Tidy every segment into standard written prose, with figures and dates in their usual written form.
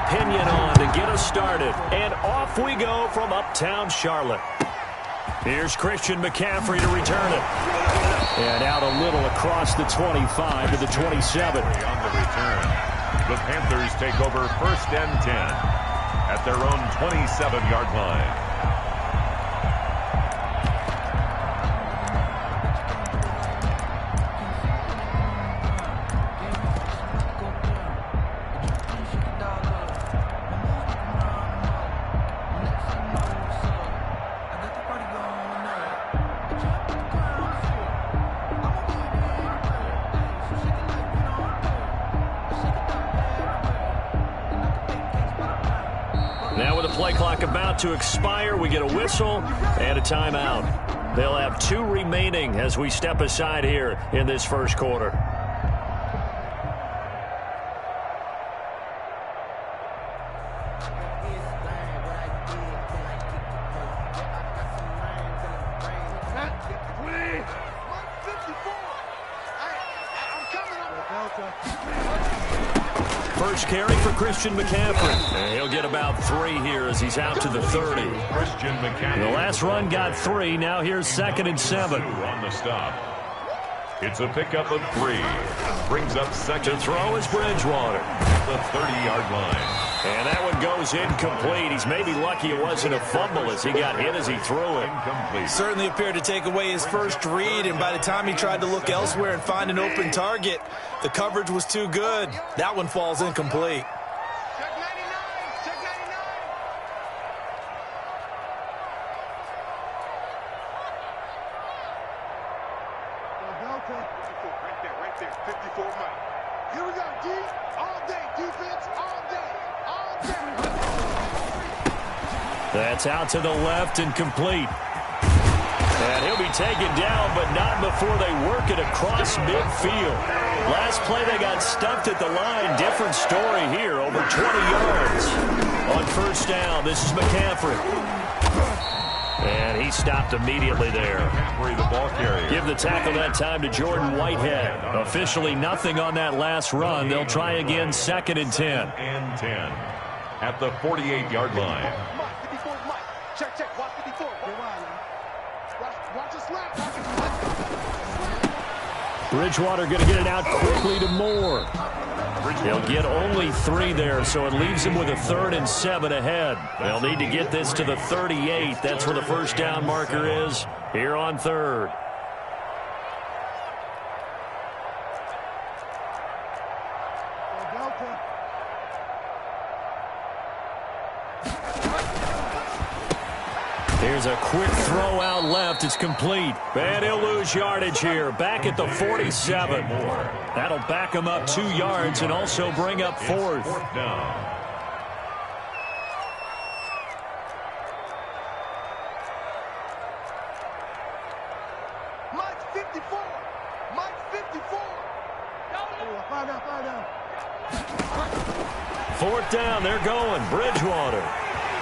opinion on to get us started. And off we go from uptown Charlotte. Here's Christian McCaffrey to return it. And out a little across the 25 to the 27. On the return, the Panthers take over 1st and 10 at their own 27-yard line. Now with the play clock about to expire, we get a whistle and a timeout. They'll have 2 remaining as we step aside here in this first quarter. First carry for Christian McCaffrey. And he'll get about 3 here as he's out to the 30. Christian McCaffrey. The last run got 3. Now here's 2nd and 7. On the stop. It's a pickup of 3. Brings up second. To throw is Bridgewater. The 30-yard line. And that one goes incomplete. He's maybe lucky it wasn't a fumble as he got hit as he threw it. Incomplete. Certainly appeared to take away his first read, and by the time he tried to look elsewhere and find an open target, the coverage was too good. That one falls incomplete. Right there, 54 miles. Here we go, D. All day, defense, all day, all day. That's out to the left and complete. And he'll be taken down, but not before they work it across midfield. Last play, they got stuffed at the line. Different story here, over 20 yards. On first down, this is McCaffrey. And he stopped immediately there. McCaffrey, the ball carrier. Give the tackle that time to Jordan Whitehead. Officially nothing on that last run. They'll try again, 2nd and 10. And 10 at the 48-yard line. Check, watch 54. Watch the slap. Bridgewater going to get it out quickly to Moore. He'll get only 3 there, so it leaves him with a 3rd and 7 ahead. They'll need to get this to the 38. That's where the first down marker is here on 3rd. Here's a quick throw out left. It's complete. And he'll lose yardage here. Back at the 47. That'll back him up 2 yards and also bring up 4th. Fourth down. Mike 54. Mike 54. Find out. 4th down. They're going. Bridgewater.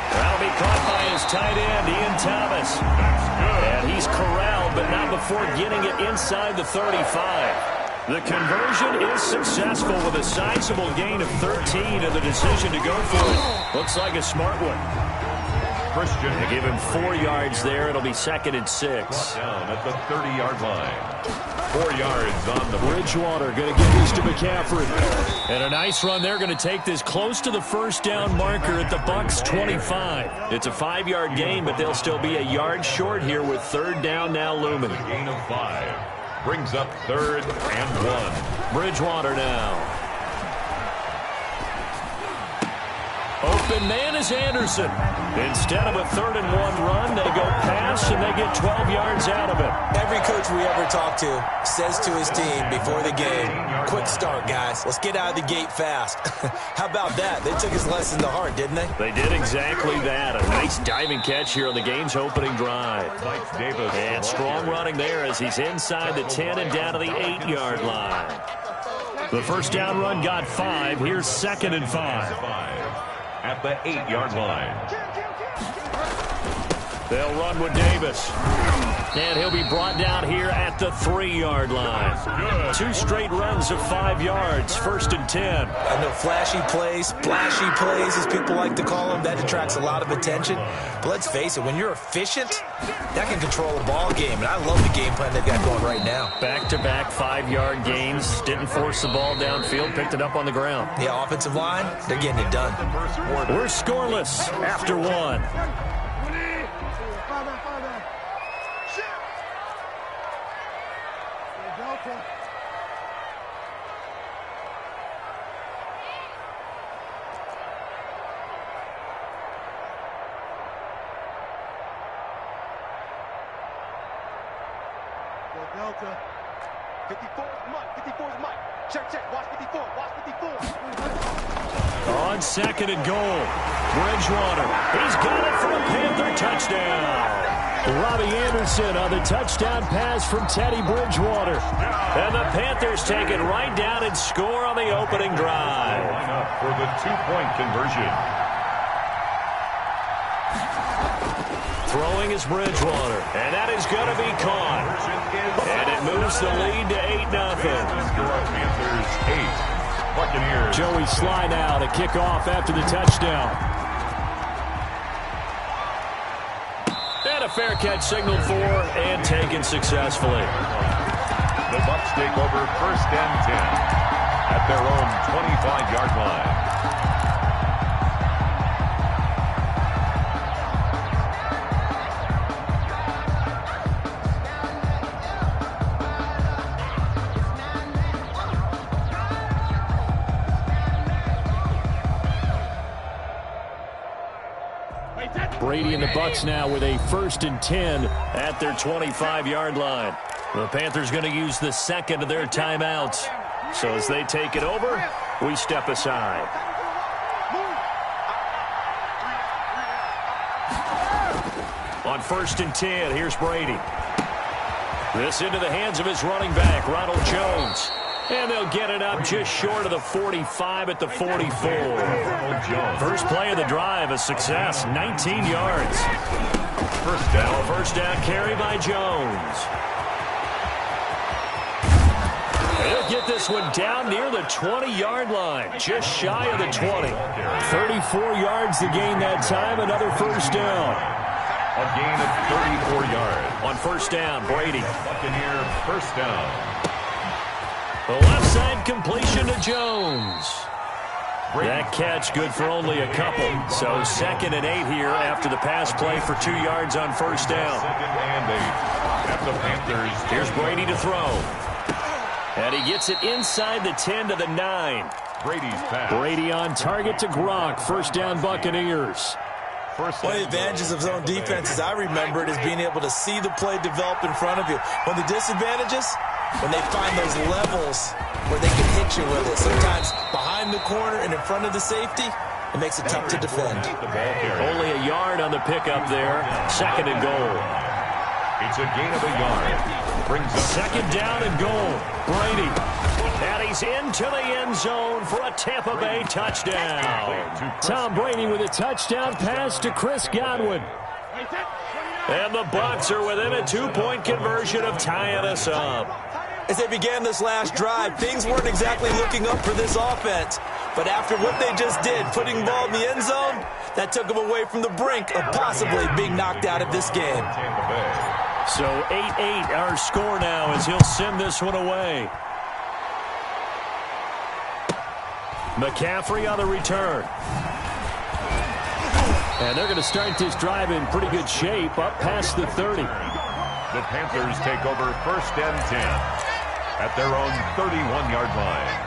That'll be caught by his tight end, Ian Thomas. And he's corralled, but not before getting it inside the 35. The conversion is successful with a sizable gain of 13, and the decision to go for it looks like a smart one. Christian. They give him 4 yards there. It'll be 2nd and 6. Down at the 30-yard line. 4 yards on the Bridgewater going to give this to McCaffrey. And a nice run. They're going to take this close to the first down marker at the Bucs 25. It's a 5-yard gain, but they'll still be a yard short here with 3rd down now looming. A gain of 5. Brings up 3rd and 1. Bridgewater now. Open man is Anderson. Instead of a 3rd and 1 run, they go pass and they get 12 yards out of it. Every coach we ever talk to says to his team before the game, quick start, guys. Let's get out of the gate fast. How about that? They took his lesson to heart, didn't they? They did exactly that. A nice diving catch here on the game's opening drive. Davis. And strong running there as he's inside the 10 and down to the 8-yard line. The first down run got 5. Here's 2nd and 5. At the 8-yard line. They'll run with Davis. And he'll be brought down here at the 3-yard line. 2 straight runs of 5 yards, 1st and 10. I know flashy plays, splashy plays, as people like to call them, that attracts a lot of attention. But let's face it, when you're efficient, that can control a ball game. And I love the game plan they've got going right now. Back-to-back 5-yard gains. Didn't force the ball downfield, picked it up on the ground. Yeah, offensive line, they're getting it done. We're scoreless after 1. Delta. 54 is Mike. 54 is Mike. Check, check. Watch 54. Watch 54. On 2nd and goal. Bridgewater. He's got it for a Panther touchdown. Robbie Anderson on the touchdown pass from Teddy Bridgewater. And the Panthers take it right down and score on the opening drive. Line up for the 2-point conversion. Throwing is Bridgewater, and that is going to be caught. And it moves the lead to 8-0. Panthers 8. Buccaneers. Joey Sly now to kick off after the touchdown. And a fair catch signaled for and taken successfully. The Bucs take over 1st and 10 at their own 25-yard line. Brady and the Bucs now with a 1st and 10 at their 25-yard line. The Panthers going to use the 2nd of their timeouts. So as they take it over, we step aside. On 1st and 10, here's Brady. This into the hands of his running back, Ronald Jones. And they'll get it up just short of the 45 at the 44. First play of the drive, a success, 19 yards. First down carry by Jones. He'll get this one down near the 20-yard line, just shy of the 20. 34 yards to gain that time, another first down. A gain of 34 yards. On first down, Brady. Buccaneer first down. The left side completion to Jones. That catch good for only a couple. So 2nd and 8 here after the pass play for 2 yards on first down. 2nd and 8 at the Panthers. Here's Brady to throw. And he gets it inside the 10 to the 9. Brady's pass. Brady on target to Gronk. First down Buccaneers. One of the advantages of zone defense, as I remember it, is being able to see the play develop in front of you. One of the disadvantages, when they find those levels where they can hit you with it. Sometimes behind the corner and in front of the safety, it makes it tough to defend. Only a yard on the pickup there. 2nd and goal. It's a gain of a yard. Brings up 2nd down and goal. Brady. And he's into the end zone for a Tampa Bay touchdown. Tom Brady with a touchdown pass to Chris Godwin. And the Bucs are within a 2-point conversion of tying us up. As they began this last drive, things weren't exactly looking up for this offense. But after what they just did, putting the ball in the end zone, that took them away from the brink of possibly being knocked out of this game. So 8-8 our score now as he'll send this one away. McCaffrey on the return. And they're going to start this drive in pretty good shape, up past the 30. The Panthers take over 1st and 10 at their own 31-yard line.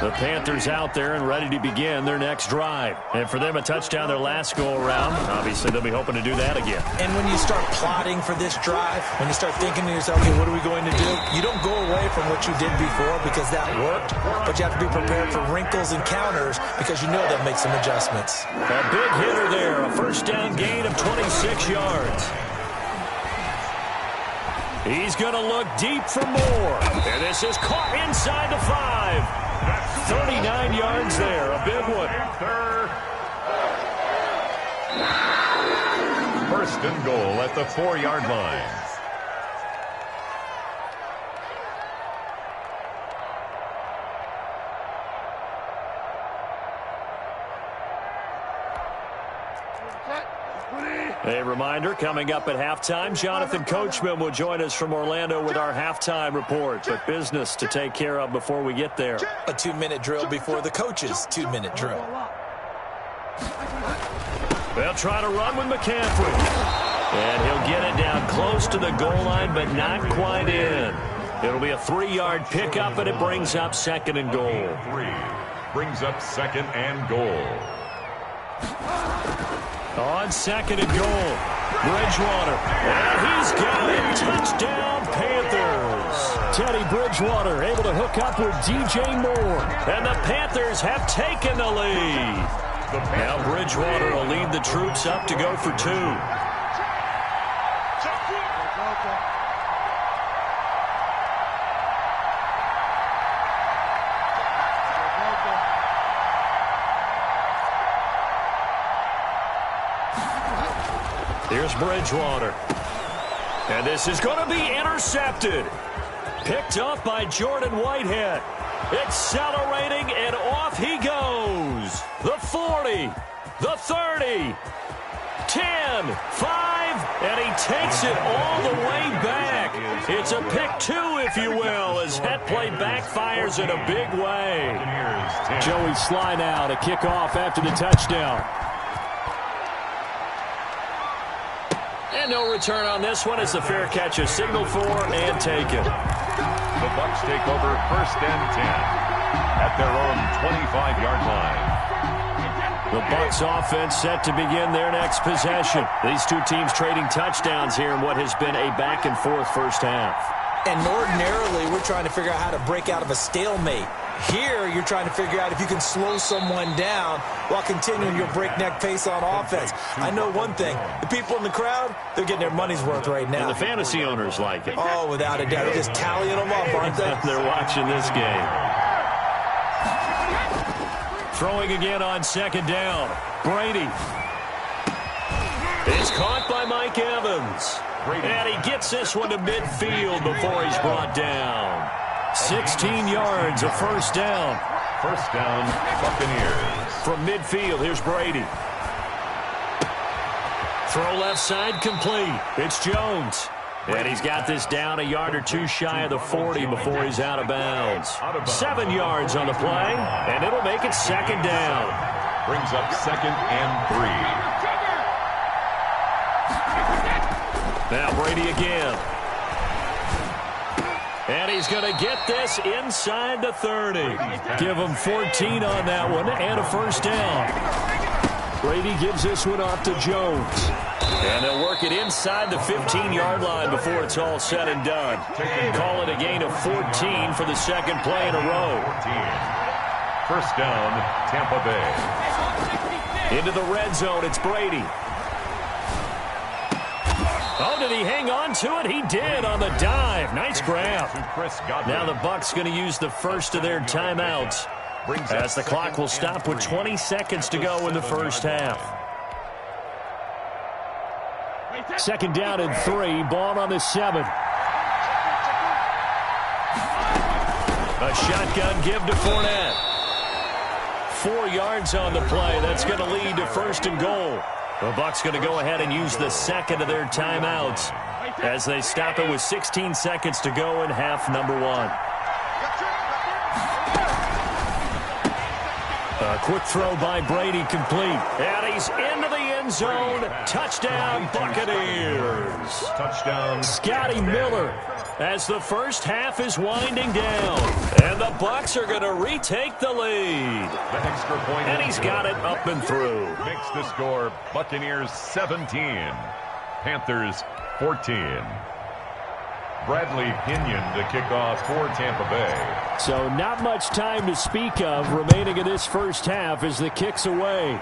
The Panthers out there and ready to begin their next drive. And for them, a touchdown their last go-around. Obviously, they'll be hoping to do that again. And when you start plotting for this drive, when you start thinking to yourself, okay, what are we going to do? You don't go away from what you did before because that worked, but you have to be prepared for wrinkles and counters because you know they'll make some adjustments. A big hitter there, a first down gain of 26 yards. He's going to look deep for more. And this is caught inside the 5. 39 yards there, a big one. First and goal at the 4-yard line. A reminder, coming up at halftime, Jonathan Coachman will join us from Orlando with our halftime report. But business to take care of before we get there. A 2-minute drill before the coach's 2-minute drill. They'll try to run with McCaffrey. And he'll get it down close to the goal line, but not quite in. It'll be a 3-yard pickup, and it brings up 2nd and goal. 3 brings up 2nd and goal. On 2nd and goal, Bridgewater. And he's got it. Touchdown, Panthers. Teddy Bridgewater able to hook up with DJ Moore. And the Panthers have taken the lead. Now Bridgewater will lead the troops up to go for 2. Here's Bridgewater. And this is going to be intercepted. Picked off by Jordan Whitehead. Accelerating, and off he goes. The 40, the 30, 10, 5, and he takes it all the way back. It's a pick 2, if you will, as that play backfires in a big way. Joey Sly now to kick off after the touchdown. And no return on this one. It's a fair catch, a signal for, and taken. The Bucs take over 1st and 10 at their own 25-yard line. The Bucs offense set to begin their next possession. These two teams trading touchdowns here in what has been a back-and-forth first half. And ordinarily, we're trying to figure out how to break out of a stalemate. Here, you're trying to figure out if you can slow someone down while continuing your breakneck pace on offense. I know one thing. The people in the crowd, they're getting their money's worth right now. And the fantasy owners like it. Oh, without a doubt. They're just tallying them up, aren't they? They're watching this game. Throwing again on 2nd down. Brady. It's caught by Mike Evans. And he gets this one to midfield before he's brought down. 16 yards, a 1st down. 1st down, Buccaneers. From midfield, here's Brady. Throw left side complete. It's Jones. And he's got this down a yard or 2 shy of the 40 before he's out of bounds. 7 yards on the play, and it'll make it 2nd down. Brings up 2nd and 3. Now Brady again. And he's going to get this inside the 30. Give him 14 on that one and a 1st down. Brady gives this one off to Jones. And they'll work it inside the 15-yard line before it's all said and done. Call it a gain of 14 for the 2nd play in a row. 1st down, Tampa Bay. Into the red zone, it's Brady. Oh, did he hang on to it? He did on the dive. Nice grab. Now the Bucs going to use the first of their timeouts as the clock will stop with 20 seconds to go in the first half. 2nd down and 3. Ball on the 7. A shotgun give to Fournette. 4 yards on the play. That's going to lead to 1st and goal. The Bucs going to go ahead and use the 2nd of their timeouts as they stop it with 16 seconds to go in half number 1. A quick throw by Brady complete. And he's into the end zone. Touchdown, Buccaneers. Touchdown, Scotty Miller, as the first half is winding down. And the Bucs are going to retake the lead. The extra point. And he's got it up and through. Makes the score Buccaneers 17, Panthers 14. Bradley Pinion to kick off for Tampa Bay. So not much time to speak of remaining in this first half as the kick's away.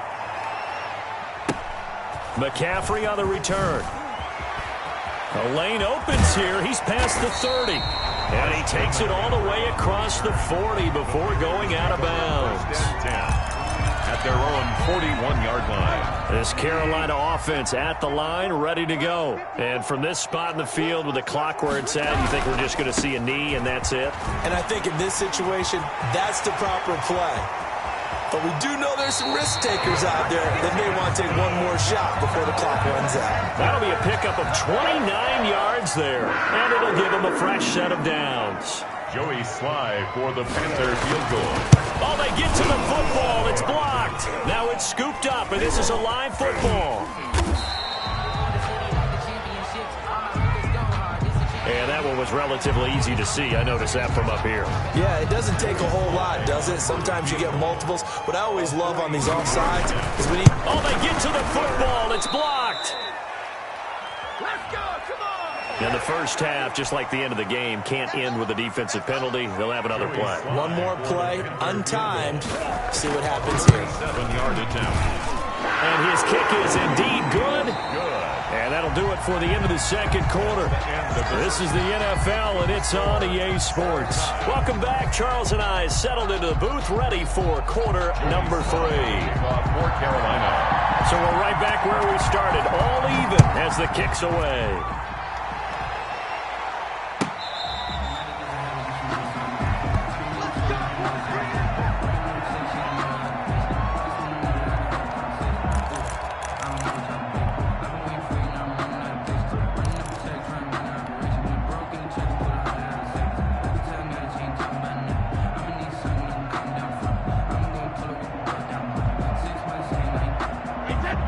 McCaffrey on the return. A lane opens here. He's past the 30. And he takes it all the way across the 40 before going out of bounds. At their own 41-yard line. This Carolina offense at the line, ready to go. And from this spot in the field with the clock where it's at, you think we're just going to see a knee and that's it? And I think in this situation, that's the proper play. But we do know there's some risk takers out there that may want to take one more shot before the clock runs out. That'll be a pickup of 29 yards there, and it'll give them a fresh set of downs. Joey Sly for the Panther field goal. Oh, they get to the football. It's blocked. Now it's scooped up, and this is a live football. And that one was relatively easy to see. I noticed that from up here. Yeah, it doesn't take a whole lot, does it? Sometimes you get multiples. What I always love on these offsides is when Oh, they get to the football. It's blocked. Let's go, come on! In the first half, just like the end of the game, can't end with a defensive penalty. They'll have another play. One more play, untimed. See what happens here. 7-yard attempt. And his kick is indeed good. And that'll do it for the end of the second quarter. This is the NFL, and it's on EA Sports. Welcome back. Charles and I settled into the booth, ready for quarter number 3. For Carolina. So we're right back where we started, all even as the kick's away.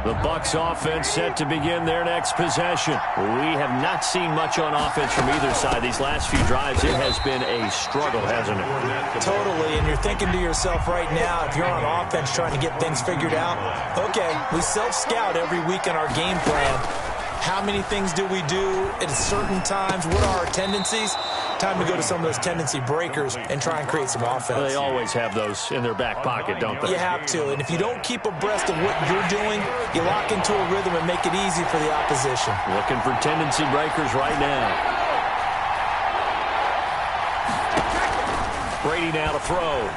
The Bucs offense set to begin their next possession. We have not seen much on offense from either side. These last few drives, it has been a struggle, hasn't it? Totally, and you're thinking to yourself right now, if you're on offense trying to get things figured out, okay, we self-scout every week in our game plan. How many things do we do at certain times? What are our tendencies? Time to go to some of those tendency breakers and try and create some offense. They always have those in their back pocket, don't they? You have to, and if you don't keep abreast of what you're doing, you lock into a rhythm and make it easy for the opposition. Looking for tendency breakers right now. Brady now to throw.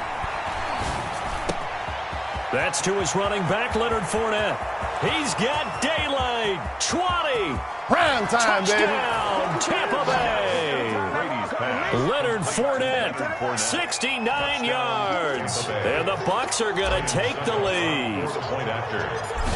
That's to his running back, Leonard Fournette. He's got daylight. 20. Prime time, Touchdown, baby. Tampa Bay. Brady's pass. Leonard Fournette, 69 yards. And the Bucs are going to take the lead. Point after.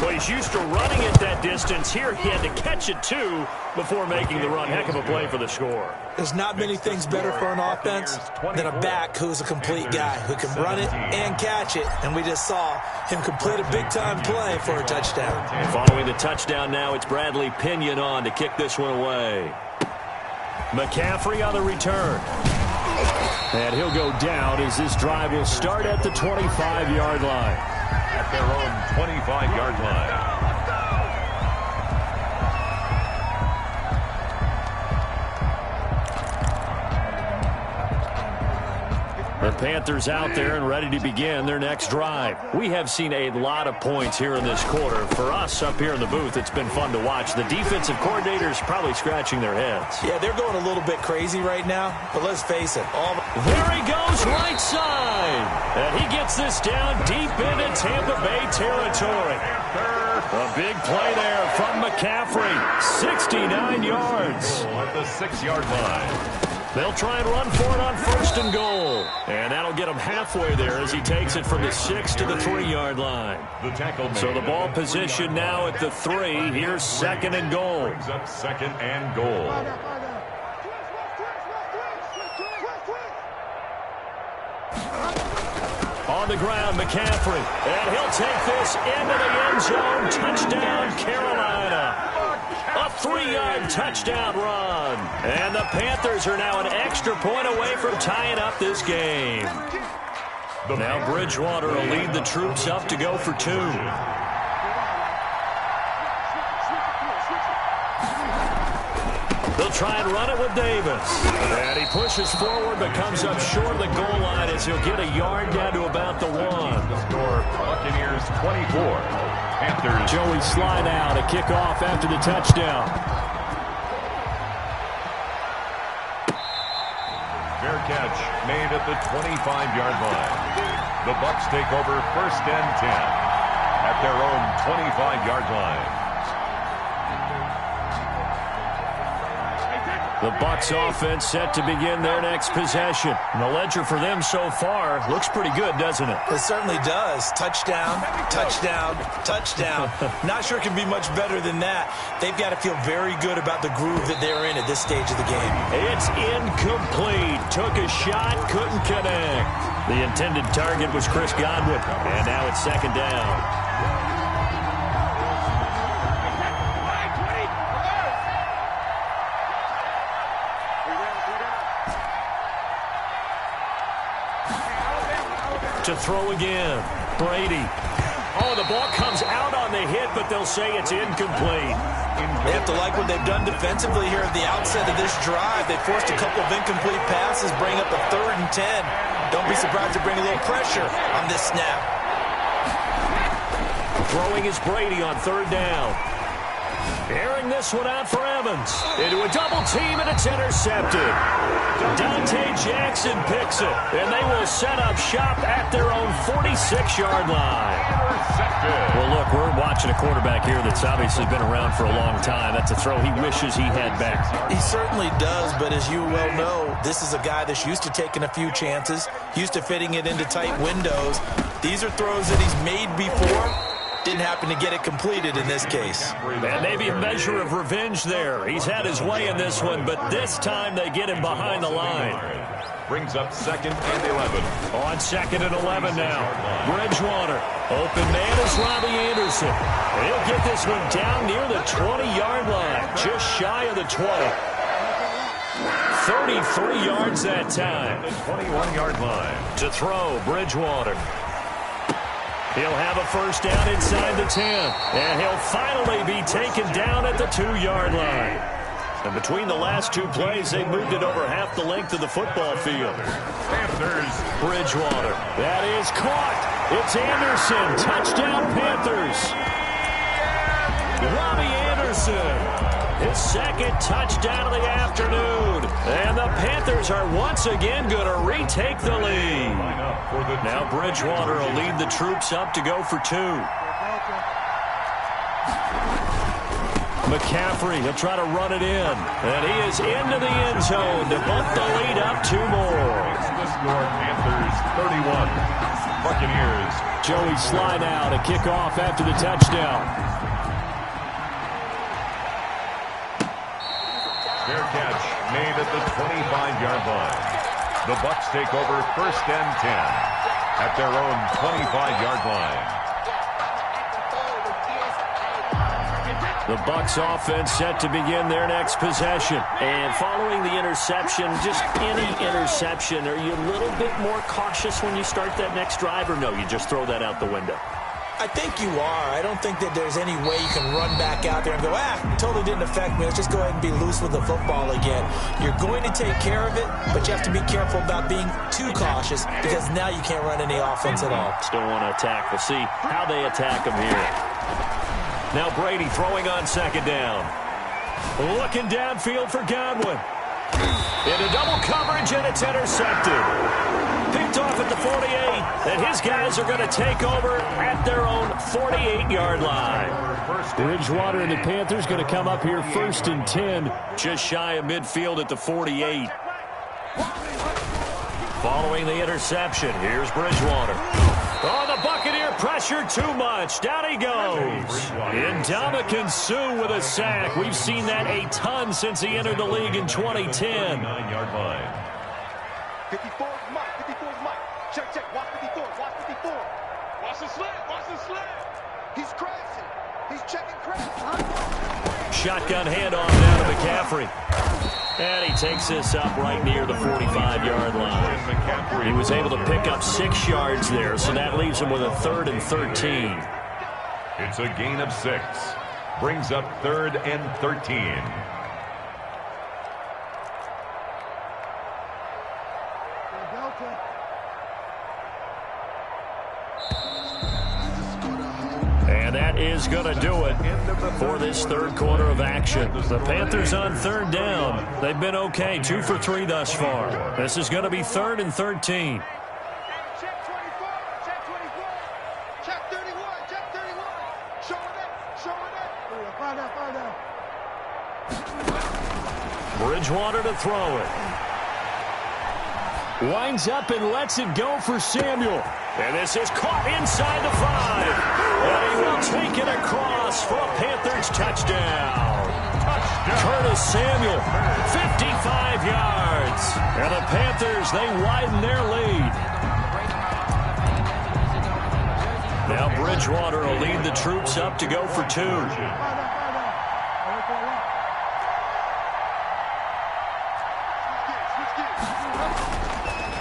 Well, he's used to running it that distance. Here he had to catch it, too, before making the run. Heck of a play for the score. There's not many things better for an offense than a back who's a complete guy, who can run it and catch it. And we just saw him complete a big-time play for a touchdown. Following the touchdown now, it's Bradley Pinion on to kick this one away. McCaffrey on the return. And he'll go down as this drive will start at the 25-yard line. At their own 25-yard line. The Panthers out there and ready to begin their next drive. We have seen a lot of points here in this quarter. For us up here in the booth, it's been fun to watch. The defensive coordinators probably scratching their heads. Yeah, they're going a little bit crazy right now, but let's face it. There he goes, right side. And he gets this down deep into Tampa Bay territory. A big play there from McCaffrey. 69 yards. At the 6-yard line. They'll try and run for it on 1st and goal. And that'll get him halfway there as he takes it from the 6 to the 3-yard line. The tackle So the ball position now at the 3. Here's 2nd and goal. Brings up 2nd and goal. On the ground, McCaffrey. And he'll take this into the end zone. Touchdown, Carolina. A 3-yard touchdown run. And the Panthers are now an extra point away from tying up this game. Now Bridgewater will lead the troops up to go for 2. They'll try and run it with Davis. And he pushes forward but comes up short of the goal line as he'll get a yard down to about the 1. The score, Buccaneers 24. Panthers. Joey Sly now to kick off after the touchdown. Fair catch made at the 25-yard line. The Bucs take over 1st and 10 at their own 25-yard line. The Bucs offense set to begin their next possession. And the ledger for them so far looks pretty good, doesn't it? It certainly does. Touchdown, touchdown, touchdown. Not sure it can be much better than that. They've got to feel very good about the groove that they're in at this stage of the game. It's incomplete. Took a shot, couldn't connect. The intended target was Chris Godwin. And now it's second down. To throw again. Brady. Oh, the ball comes out on the hit, but they'll say it's incomplete. They have to like what they've done defensively here at the outset of this drive. They forced a couple of incomplete passes, bring up a 3rd and 10. Don't be surprised to bring a little pressure on this snap. Throwing is Brady on 3rd down. Airing this one out for Evans. Into a double team, and it's intercepted. Dante Jackson picks it, and they will set up shop at their own 46-yard line. Well, look, we're watching a quarterback here that's obviously been around for a long time. That's a throw he wishes he had back. He certainly does, but as you well know, this is a guy that's used to taking a few chances, used to fitting it into tight windows. These are throws that he's made before. Didn't happen to get it completed in this case. And maybe a measure of revenge there. He's had his way in this one, but this time they get him behind the line. Brings up 2nd and 11. On 2nd and 11 now. Bridgewater. Open man is Robbie Anderson. He'll get this one down near the 20-yard line. Just shy of the 20. 33 yards that time. The 21-yard line. To throw, Bridgewater. He'll have a first down inside the 10. And he'll finally be taken down at the 2-yard line. And between the last two plays, they moved it over half the length of the football field. Panthers. Bridgewater. That is caught. It's Anderson. Touchdown, Panthers. Robbie Anderson. His 2nd touchdown of the afternoon. And the Panthers are once again going to retake the lead. Now Bridgewater will lead the troops up to go for 2. McCaffrey, he'll try to run it in. And he is into the end zone to bump the lead up 2 more. The score, Panthers 31. Buccaneers. Joey Sly now to kick off after the touchdown. Fair catch made at the 25-yard line. The Bucs take over 1st and 10 at their own 25-yard line. The Bucs offense set to begin their next possession. And following the interception, just any interception, are you a little bit more cautious when you start that next drive, or no, you just throw that out the window? I think you are. I don't think that there's any way you can run back out there and go, totally didn't affect me. Let's just go ahead and be loose with the football again. You're going to take care of it, but you have to be careful about being too cautious because now you can't run any offense at all. Still want to attack. We'll see how they attack them here. Now Brady throwing on 2nd down. Looking downfield for Godwin. Into double coverage, and it's intercepted. Picked off at the 48, and his guys are going to take over at their own 48-yard line. Bridgewater and the Panthers going to come up here 1st and 10, just shy of midfield at the 48. Following the interception, here's Bridgewater. Oh, the Buccaneer pressure too much. Down he goes. Ndamukong Suh with a sack. We've seen that a ton since he entered the league in 2010. 9-yard line. 54 is Mike. 54 is Mike. Check, check. Watch 54. Watch 54. Watch the slant. Watch the slant. He's crashing. He's checking crash. Shotgun handoff down to McCaffrey. And he takes this up right near the 45-yard line. He was able to pick up 6 yards there, so that leaves him with a 3rd and 13. It's a gain of 6. Brings up 3rd and 13. And that is going to do it for this 3rd quarter of action. The Panthers on 3rd down. They've been okay, 2 for 3 thus far. This is going to be 3rd and 13. Check 24. Check 24. Check 31. Check 31. Show it up. Show it up. Find out. Find out. Bridgewater to throw it. Winds up and lets it go for Samuel. And this is caught inside the 5. And he will take it across for a Panthers touchdown. Curtis Samuel, 55 yards. And the Panthers, they widen their lead. Now Bridgewater will lead the troops up to go for 2.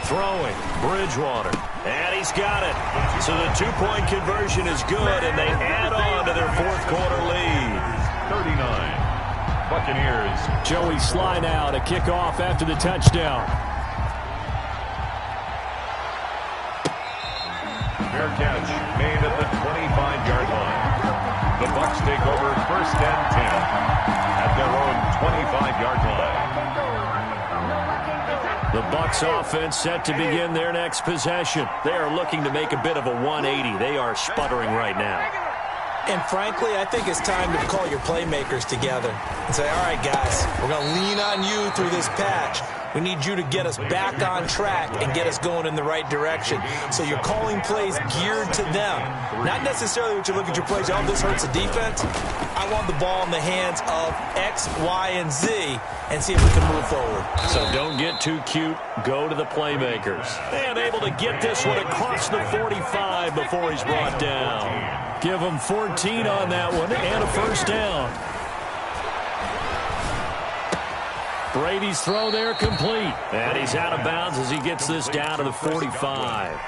Throwing, Bridgewater, and he's got it. So the 2-point conversion is good, and they add on to their fourth quarter lead. 39, Buccaneers. Joey Sly now to kick off after the touchdown. Fair catch made at the 25-yard line. The Bucs take over 1st and 10 at their own 25-yard line. The Bucs offense set to begin their next possession. They are looking to make a bit of a 180. They are sputtering right now. And frankly, I think it's time to call your playmakers together and say, all right, guys, we're going to lean on you through this patch. We need you to get us back on track and get us going in the right direction. So you're calling plays geared to them. Not necessarily what you look at your plays, oh, this hurts the defense. I want the ball in the hands of X, Y, and Z and see if we can move forward. So don't get too cute. Go to the playmakers. And able to get this one across the 45 before he's brought down. Give him 14 on that one and a first down. Brady's throw there complete. And he's out of bounds as he gets this down to the 45.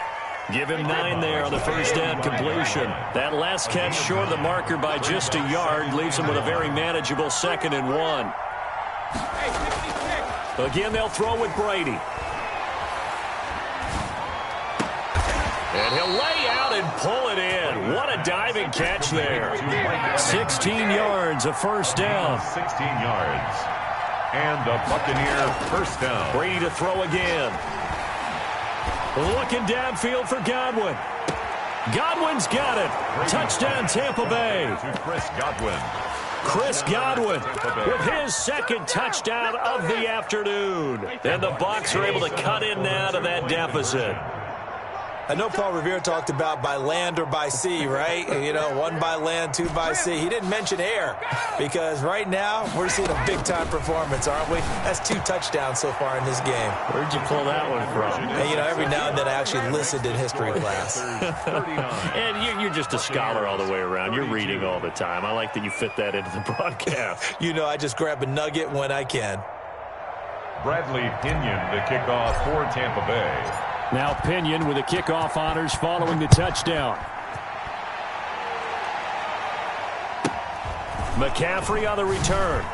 Give him 9 there on the first down completion. That last catch short of the marker by just a yard leaves him with a very manageable 2nd and 1. Again, they'll throw with Brady. And he'll lay out and pull it in. What a diving catch there. 16 yards, a first down. 16 yards. And a Buccaneer first down. Brady to throw again. Looking downfield for Godwin. Godwin's got it. Touchdown, Tampa Bay. Chris Godwin. Chris Godwin with his 2nd touchdown of the afternoon. And the Bucs are able to cut in now to that deficit. I know Paul Revere talked about by land or by sea, right? You know, 1 by land, 2 by sea. He didn't mention air because right now we're seeing a big-time performance, aren't we? That's 2 touchdowns so far in this game. Where'd you pull that one from? And, you know, every now and then I actually listened in history class. And you're just a scholar all the way around. You're reading all the time. I like that you fit that into the broadcast. You know, I just grab a nugget when I can. Bradley Pinion to kick off for Tampa Bay. Now Pinion with the kickoff honors following the touchdown. McCaffrey on the return.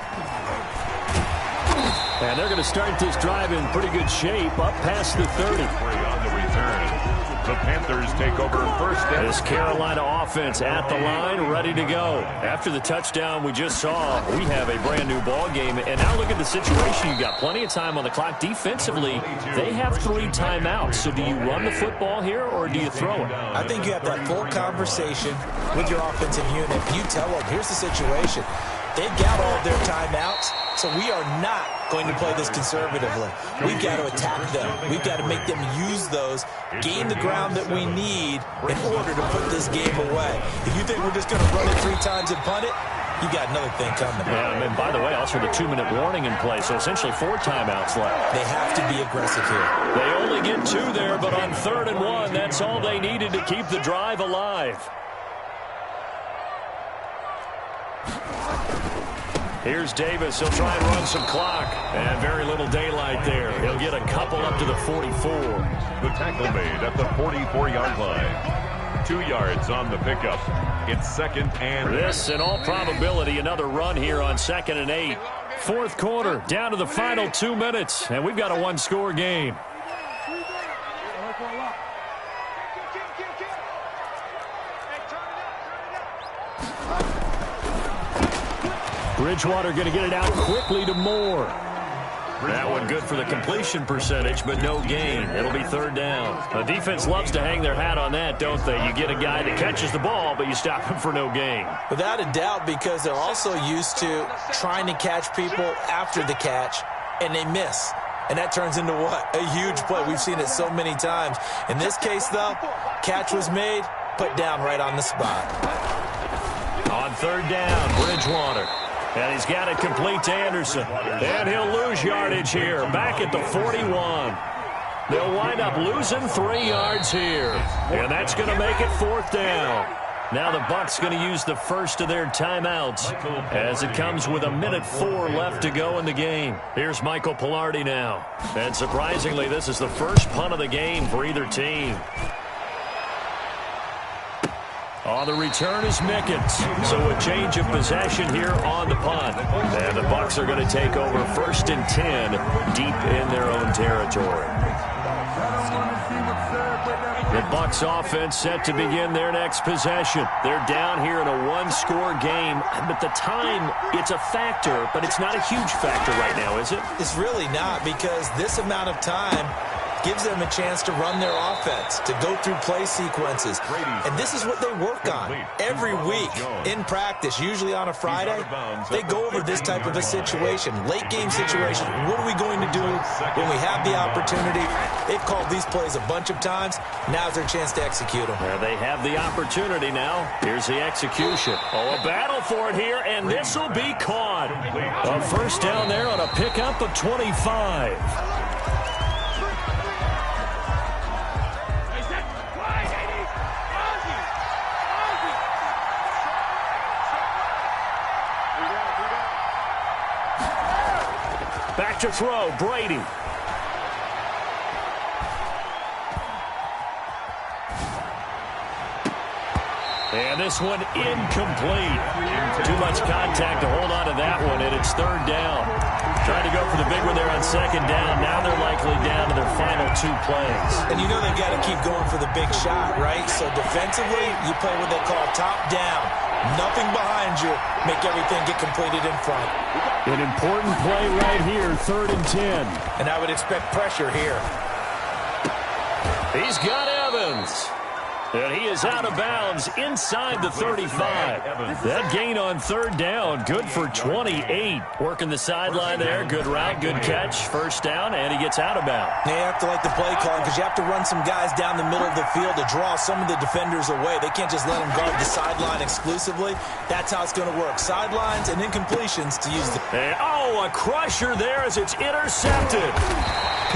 And they're going to start this drive in pretty good shape up past the 30. On the return. The Panthers take over 1st and This Carolina offense at the line, ready to go. After the touchdown we just saw, we have a brand new ball game. And now look at the situation. You got plenty of time on the clock. Defensively, they have 3 timeouts. So do you run the football here or do you throw it? I think you have that full conversation with your offensive unit. You tell them, here's the situation. They've got all of their timeouts, so we are not going to play this conservatively. We've got to attack them. We've got to make them use those, gain the ground that we need in order to put this game away. If you think we're just going to run it 3 times and punt it, you got another thing coming. Yeah, and by the way, also the 2-minute warning in play, so essentially 4 timeouts left. They have to be aggressive here. They only get 2 there, but on 3rd and 1, that's all they needed to keep the drive alive. Here's Davis. He'll try and run some clock. And very little daylight there. He'll get a couple up to the 44. The tackle made at the 44-yard line. 2 yards on the pickup. It's 2nd and... This, in all probability, another run here on 2nd and 8. 4th quarter, down to the final 2 minutes. And we've got a 1-score game. Bridgewater going to get it out quickly to Moore. That one good for the completion percentage, but no gain. It'll be third down. The defense loves to hang their hat on that, don't they? You get a guy that catches the ball, but you stop him for no gain. Without a doubt, because they're also used to trying to catch people after the catch, and they miss. And that turns into what? A huge play. We've seen it so many times. In this case, though, catch was made, put down right on the spot. On third down, Bridgewater. And he's got it complete to Anderson. And he'll lose yardage here, back at the 41. They'll wind up losing 3 yards here. And that's going to make it fourth down. Now the Bucs going to use the first of their timeouts as it comes with 1:04 left to go in the game. Here's Michael Pilardi now. And surprisingly, this is the first punt of the game for either team. On the return is Mickens. So a change of possession here on the punt. And the Bucs are going to take over first and 10 deep in their own territory. The Bucs offense set to begin their next possession. They're down here in a one-score game, but the time, it's a factor, but it's not a huge factor right now, is it? It's really not, because this amount of time gives them a chance to run their offense, to go through play sequences. And this is what they work on every week in practice, usually on a Friday. They go over this type of a situation, late game situation. What are we going to do when we have the opportunity? They've called these plays a bunch of times. Now's their chance to execute them. Well, they have the opportunity now. Here's the execution. Oh, a battle for it here, and this will be caught. A first down there on a pickup of 25. Back to throw, Brady. And this one incomplete. Too much contact to hold on to that one, and it's third down. Trying to go for the big one there on second down. Now they're likely down to their final 2 plays. And you know they've got to keep going for the big shot, right? So defensively, you play what they call top down. Nothing behind you. Make everything get completed in front. An important play right here, third and 10. And I would expect pressure here. He's got Evans. And he is out of bounds inside the 35. That gain on third down, good for 28. Working the sideline there, good route, good catch, first down, and he gets out of bounds. Now you have to like the play call because you have to run some guys down the middle of the field to draw some of the defenders away. They can't just let them guard the sideline exclusively. That's how it's going to work. Sidelines and incompletions to use the... And, oh, a crusher there as it's intercepted.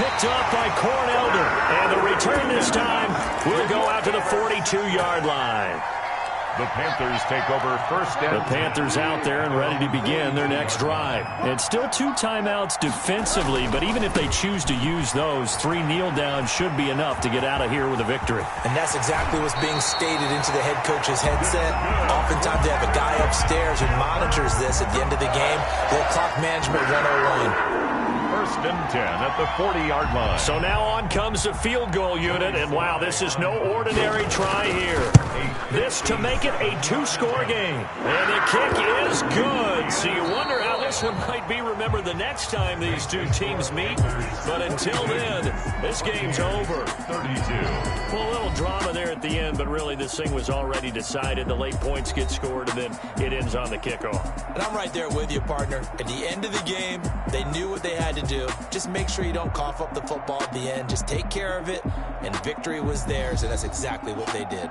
Picked up by Cornelder. And the return this time will go out to the 42-yard line. The Panthers take over first down. The Panthers out there and ready to begin their next drive. And still 2 timeouts defensively, but even if they choose to use those, 3 kneel downs should be enough to get out of here with a victory. And that's exactly what's being stated into the head coach's headset. Oftentimes they have a guy upstairs who monitors this at the end of the game. Their clock management 101. First and 10 at the 40-yard line. So now on comes the field goal unit, and wow, this is no ordinary try here. This to make it a 2-score game. And the kick is good. So you wonder how this one might be remembered the next time these 2 teams meet. But until then, this game's over. 32. Well, a little drama there at the end, but really this thing was already decided. The late points get scored, and then it ends on the kickoff. And I'm right there with you, partner. At the end of the game, they knew what they had to do. Just make sure you don't cough up the football at the end. Just take care of it, and victory was theirs, and that's exactly what they did.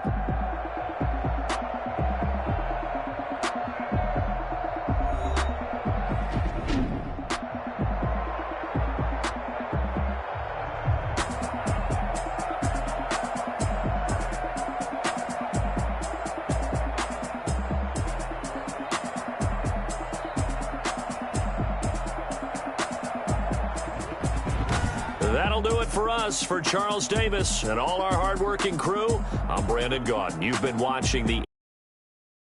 That'll do it for us. For Charles Davis and all our hardworking crew, I'm Brandon Gaudin. You've been watching the